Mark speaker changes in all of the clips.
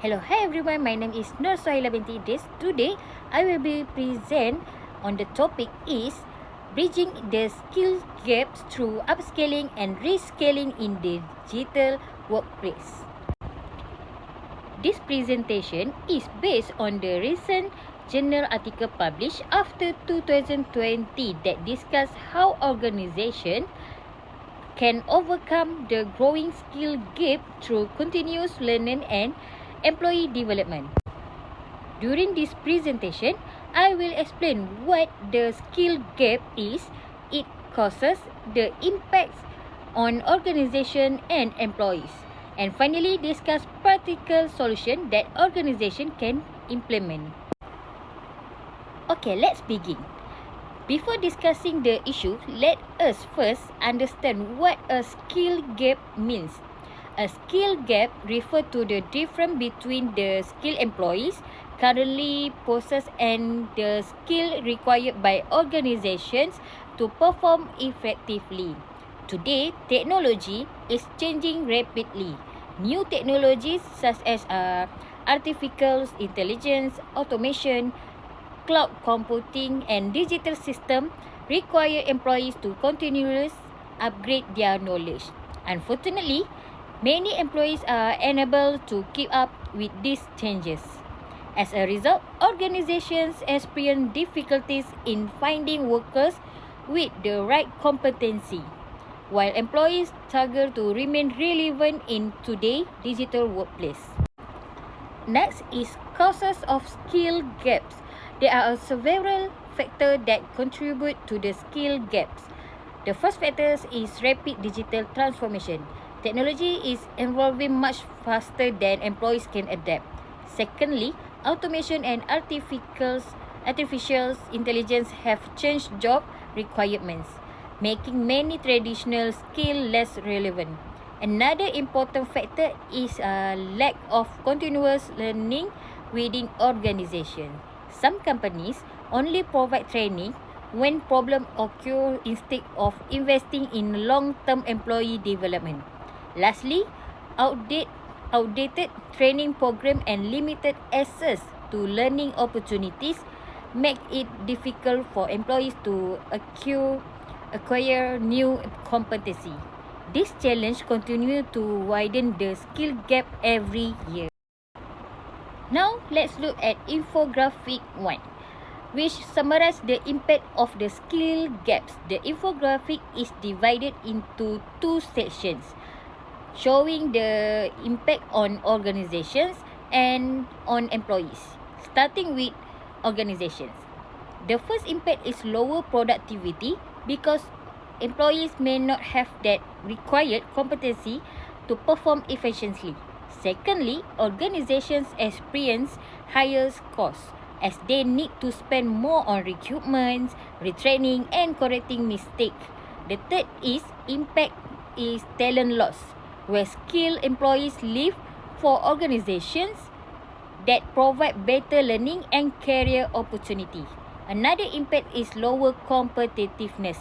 Speaker 1: Hello, hi everyone. My name is Nur Sohaila binti Idris. Today, I will be present on the topic is bridging the skill gaps through upscaling and rescaling in the digital workplace. This presentation is based on the recent journal article published after 2020 that discuss how organization can overcome the growing skill gap through continuous learning and employee development. During this presentation, I will explain what the skill gap is, its causes, the impacts on organization and employees, and finally discuss practical solutions that organization can implement. Okay, let's begin. Before discussing the issue, let us first understand what a skill gap means. A skill gap refers to the difference between the skilled employees currently possessed and the skill required by organizations to perform effectively. Today, technology is changing rapidly. New technologies such as artificial intelligence, automation, cloud computing and digital system require employees to continuously upgrade their knowledge. Unfortunately, many employees are unable to keep up with these changes. As a result, organizations experience difficulties in finding workers with the right competency, while employees struggle to remain relevant in today's digital workplace. Next is causes of skill gaps. There are several factors that contribute to the skill gaps. The first factor is rapid digital transformation. Technology is evolving much faster than employees can adapt. Secondly, automation and artificial intelligence have changed job requirements, making many traditional skills less relevant. Another important factor is a lack of continuous learning within organizations. Some companies only provide training when problems occur instead of investing in long-term employee development. Lastly, outdated training program and limited access to learning opportunities make it difficult for employees to acquire new competency. This challenge continues to widen the skill gap every year. Now, let's look at infographic 1, which summarizes the impact of the skill gaps. The infographic is divided into two sections, showing the impact on organizations and on employees. Starting with organizations. The first impact is lower productivity because employees may not have that required competency to perform efficiently. Secondly, organizations experience higher costs as they need to spend more on recruitment, retraining and correcting mistakes. The third impact is talent loss, where skilled employees leave for organizations that provide better learning and career opportunity. Another impact is lower competitiveness.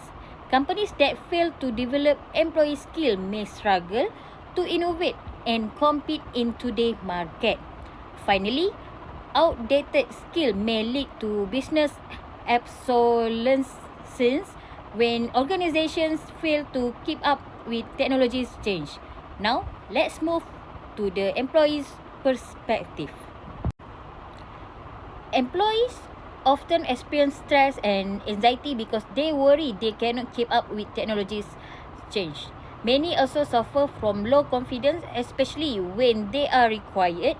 Speaker 1: Companies that fail to develop employee skill may struggle to innovate and compete in today's market. Finally, outdated skill may lead to business obsolescence when organizations fail to keep up with technology's change. Now, let's move to the employee's perspective. Employees often experience stress and anxiety because they worry they cannot keep up with technology's change. Many also suffer from low confidence, especially when they are required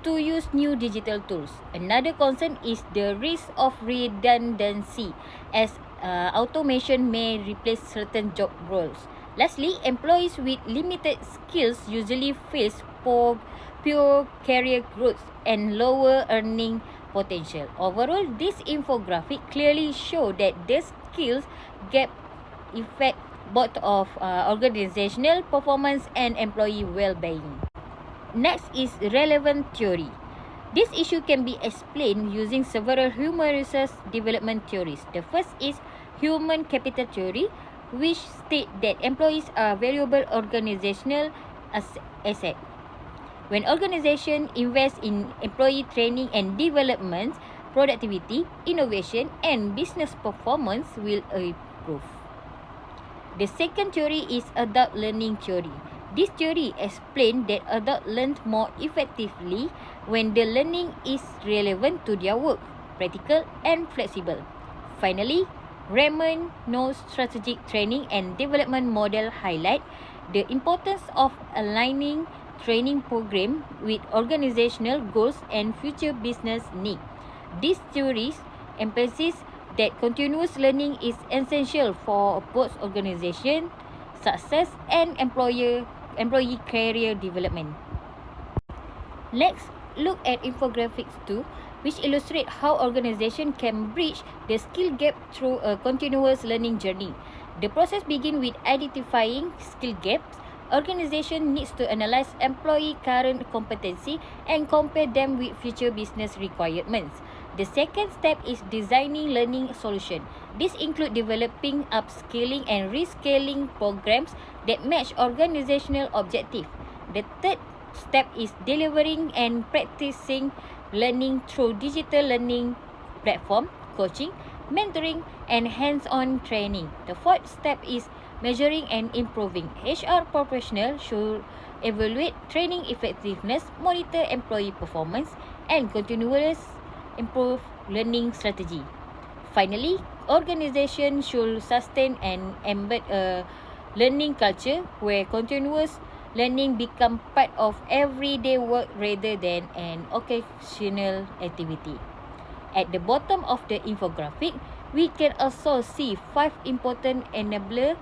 Speaker 1: to use new digital tools. Another concern is the risk of redundancy, as automation may replace certain job roles. Lastly, employees with limited skills usually face poor career growth and lower earning potential. Overall, this infographic clearly shows that the skills gap affect both of organizational performance and employee well-being. Next is relevant theory. This issue can be explained using several humorous development theories. The first is human capital theory, which states that employees are valuable organizational asset. When organizations invest in employee training and development, productivity, innovation, and business performance will improve. The second theory is adult learning theory. This theory explains that adults learn more effectively when the learning is relevant to their work, practical and flexible. Finally, Raymond No's strategic training and development model highlight the importance of aligning training program with organizational goals and future business needs. These theories emphasize that continuous learning is essential for both organization success and employee career development. Let's look at infographics 2, which illustrate how organization can bridge the skill gap through a continuous learning journey. The process begins with identifying skill gaps. Organization needs to analyze employee current competency and compare them with future business requirements. The second step is designing learning solution. This includes developing upskilling and reskilling programs that match organizational objectives. The third step is delivering and practicing learning through digital learning platform, coaching, mentoring, and hands-on training. The fourth step is measuring and improving. HR professionals should evaluate training effectiveness, monitor employee performance, and continuously improve learning strategy. Finally, organizations should sustain and embed a learning culture where continuous learning becomes part of everyday work rather than an occasional activity. At the bottom of the infographic, we can also see 5 important enablers.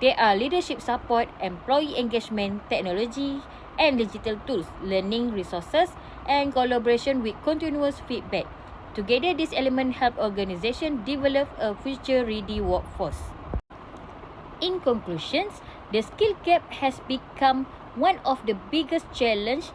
Speaker 1: They are leadership support, employee engagement, technology and digital tools, learning resources, and collaboration with continuous feedback. Together, these elements help organizations develop a future-ready workforce. In conclusions, the skill gap has become one of the biggest challenges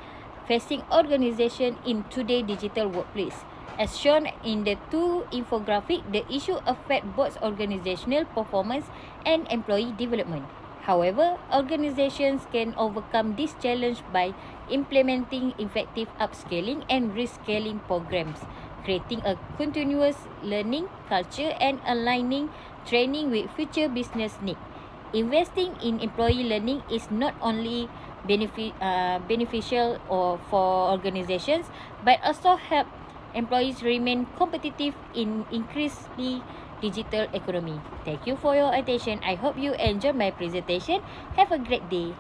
Speaker 1: facing organizations in today's digital workplace. As shown in the two infographics, the issue affects both organizational performance and employee development. However, organizations can overcome this challenge by implementing effective upscaling and reskilling programs, creating a continuous learning culture, and aligning training with future business needs. Investing in employee learning is not only beneficial for organizations, but also help employees remain competitive in increasingly digital economy. Thank you for your attention. I hope you enjoyed my presentation. Have a great day.